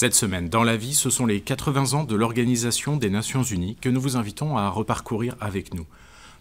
Cette semaine, dans la vie, ce sont les 80 ans de l'Organisation des Nations Unies que nous vous invitons à reparcourir avec nous.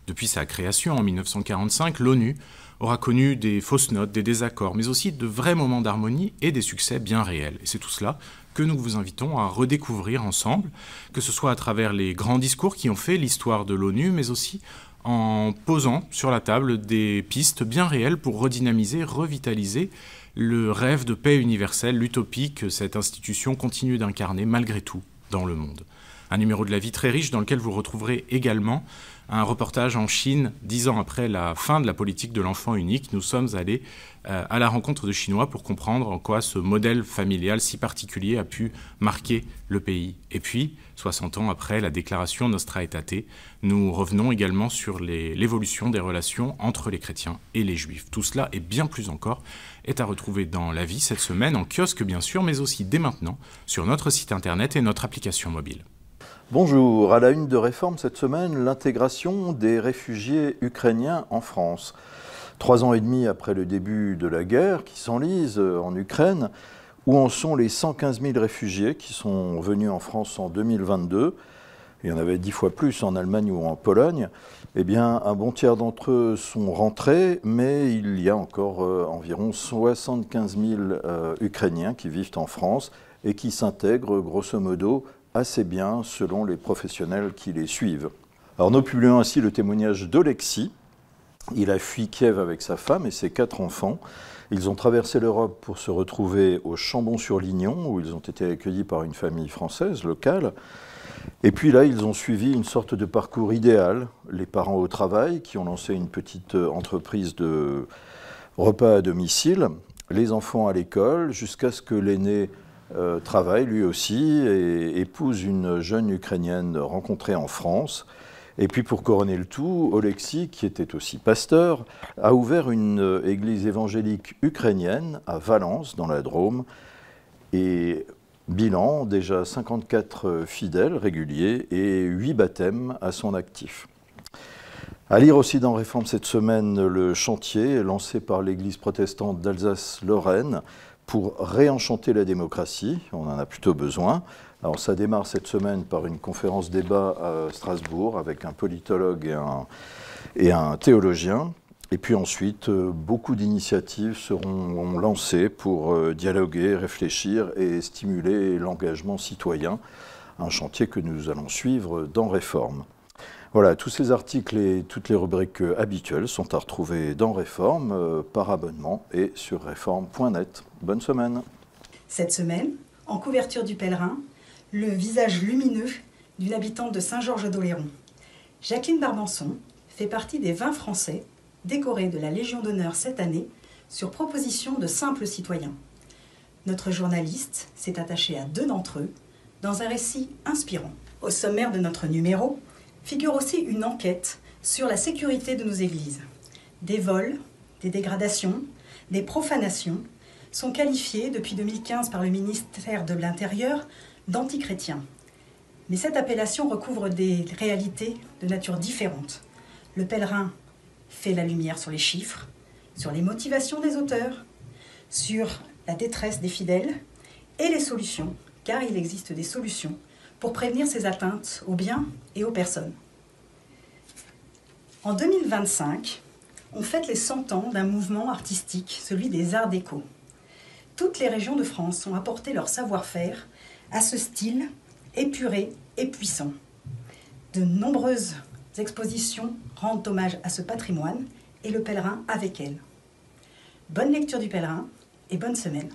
Depuis sa création en 1945, l'ONU aura connu des fausses notes, des désaccords, mais aussi de vrais moments d'harmonie et des succès bien réels. Et c'est tout cela que nous vous invitons à redécouvrir ensemble, que ce soit à travers les grands discours qui ont fait l'histoire de l'ONU, mais aussi en posant sur la table des pistes bien réelles pour redynamiser, revitaliser le rêve de paix universelle, l'utopie que cette institution continue d'incarner malgré tout dans le monde. Un numéro de la vie très riche dans lequel vous retrouverez également un reportage en Chine, 10 ans après la fin de la politique de l'enfant unique. Nous sommes allés à la rencontre de Chinois pour comprendre en quoi ce modèle familial si particulier a pu marquer le pays. Et puis, 60 ans après la déclaration Nostra Aetate, nous revenons également sur l'évolution des relations entre les chrétiens et les juifs. Tout cela et bien plus encore est à retrouver dans La Vie cette semaine, en kiosque bien sûr, mais aussi dès maintenant sur notre site internet et notre application mobile. Bonjour, à la une de Réforme cette semaine, l'intégration des réfugiés ukrainiens en France. 3 ans et demi après le début de la guerre qui s'enlise en Ukraine, où en sont les 115 000 réfugiés qui sont venus en France en 2022, il y en avait 10 fois plus en Allemagne ou en Pologne, eh bien un bon tiers d'entre eux sont rentrés, mais il y a encore environ 75 000 Ukrainiens qui vivent en France et qui s'intègrent grosso modo assez bien selon les professionnels qui les suivent. Alors nous publions ainsi le témoignage d'Olexis. Il a fui Kiev avec sa femme et ses 4 enfants. Ils ont traversé l'Europe pour se retrouver au Chambon-sur-Lignon, où ils ont été accueillis par une famille française locale. Et puis là, ils ont suivi une sorte de parcours idéal. Les parents au travail, qui ont lancé une petite entreprise de repas à domicile, les enfants à l'école, jusqu'à ce que l'aîné travaille lui aussi et épouse une jeune Ukrainienne rencontrée en France. Et puis pour couronner le tout, Olexis, qui était aussi pasteur, a ouvert une église évangélique ukrainienne à Valence, dans la Drôme. Et bilan, déjà 54 fidèles réguliers et 8 baptêmes à son actif. À lire aussi dans Réforme cette semaine le chantier lancé par l'Église protestante d'Alsace-Lorraine pour réenchanter la démocratie. On en a plutôt besoin. Alors ça démarre cette semaine par une conférence débat à Strasbourg avec un politologue et un théologien. Et puis ensuite, beaucoup d'initiatives seront lancées pour dialoguer, réfléchir et stimuler l'engagement citoyen. Un chantier que nous allons suivre dans Réforme. Voilà, tous ces articles et toutes les rubriques habituelles sont à retrouver dans Réforme par abonnement et sur réforme.net. Bonne semaine. Cette semaine, en couverture du Pèlerin, le visage lumineux d'une habitante de Saint-Georges-d'Oléron. Jacqueline Barbanson fait partie des 20 Français décorés de la Légion d'honneur cette année sur proposition de simples citoyens. Notre journaliste s'est attaché à 2 d'entre eux dans un récit inspirant. Au sommaire de notre numéro figure aussi une enquête sur la sécurité de nos églises. Des vols, des dégradations, des profanations sont qualifiés depuis 2015 par le ministère de l'Intérieur d'antichrétiens. Mais cette appellation recouvre des réalités de nature différente. Le Pèlerin fait la lumière sur les chiffres, sur les motivations des auteurs, sur la détresse des fidèles et les solutions, car il existe des solutions pour prévenir ces atteintes aux biens et aux personnes. En 2025, on fête les 100 ans d'un mouvement artistique, celui des Arts déco. Toutes les régions de France ont apporté leur savoir-faire à ce style épuré et puissant. De nombreuses expositions rendent hommage à ce patrimoine et le Pèlerin avec elle. Bonne lecture du Pèlerin et bonne semaine.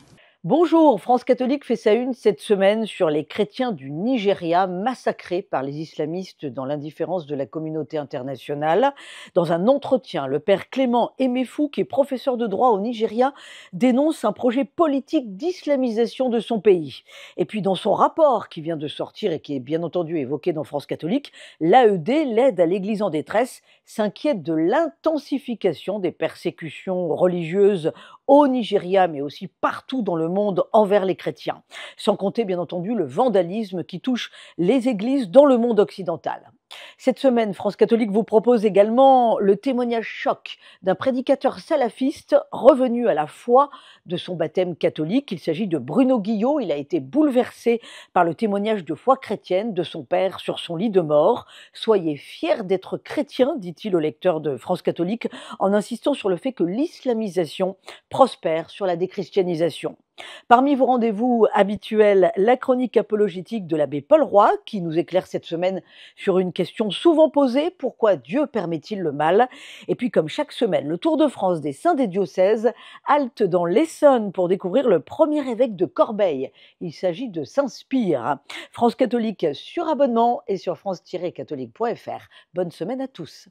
Bonjour, France catholique fait sa une cette semaine sur les chrétiens du Nigeria massacrés par les islamistes dans l'indifférence de la communauté internationale. Dans un entretien, le père Clément Emefou, qui est professeur de droit au Nigeria, dénonce un projet politique d'islamisation de son pays. Et puis dans son rapport qui vient de sortir et qui est bien entendu évoqué dans France catholique, l'AED, l'aide à l'Église en détresse, s'inquiète de l'intensification des persécutions religieuses au Nigeria, mais aussi partout dans le monde envers les chrétiens. Sans compter, bien entendu, le vandalisme qui touche les églises dans le monde occidental. Cette semaine, France catholique vous propose également le témoignage choc d'un prédicateur salafiste revenu à la foi de son baptême catholique. Il s'agit de Bruno Guillot. Il a été bouleversé par le témoignage de foi chrétienne de son père sur son lit de mort. Soyez fiers d'être chrétien, dit-il au lecteur de France catholique, en insistant sur le fait que l'islamisation prospère sur la déchristianisation. Parmi vos rendez-vous habituels, la chronique apologétique de l'abbé Paul Roy, qui nous éclaire cette semaine sur une question souvent posée, pourquoi Dieu permet-il le mal? Et puis comme chaque semaine, le Tour de France des saints des diocèses, halte dans l'Essonne pour découvrir le premier évêque de Corbeil. Il s'agit de Saint-Spire. France catholique sur abonnement et sur france-catholique.fr. Bonne semaine à tous.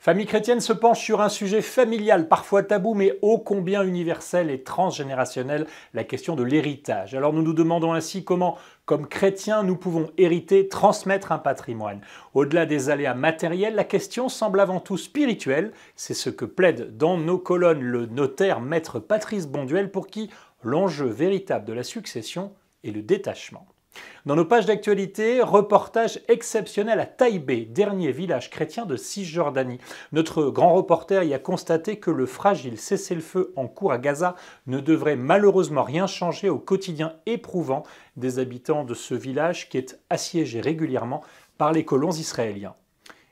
Famille chrétienne se penche sur un sujet familial, parfois tabou, mais ô combien universel et transgénérationnel, la question de l'héritage. Alors nous nous demandons ainsi comment, comme chrétiens, nous pouvons hériter, transmettre un patrimoine. Au-delà des aléas matériels, la question semble avant tout spirituelle. C'est ce que plaide dans nos colonnes le notaire maître Patrice Bonduel, pour qui l'enjeu véritable de la succession est le détachement. Dans nos pages d'actualité, reportage exceptionnel à Taïbé, dernier village chrétien de Cisjordanie. Notre grand reporter y a constaté que le fragile cessez-le-feu en cours à Gaza ne devrait malheureusement rien changer au quotidien éprouvant des habitants de ce village qui est assiégé régulièrement par les colons israéliens.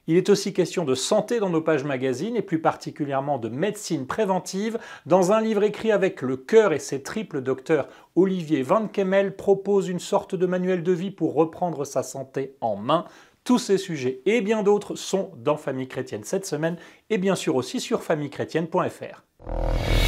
Il est aussi question de santé dans nos pages magazines et plus particulièrement de médecine préventive. Dans un livre écrit avec le cœur et ses triples docteurs, Olivier Van Kemmel propose une sorte de manuel de vie pour reprendre sa santé en main. Tous ces sujets et bien d'autres sont dans Famille chrétienne cette semaine et bien sûr aussi sur famillechrétienne.fr.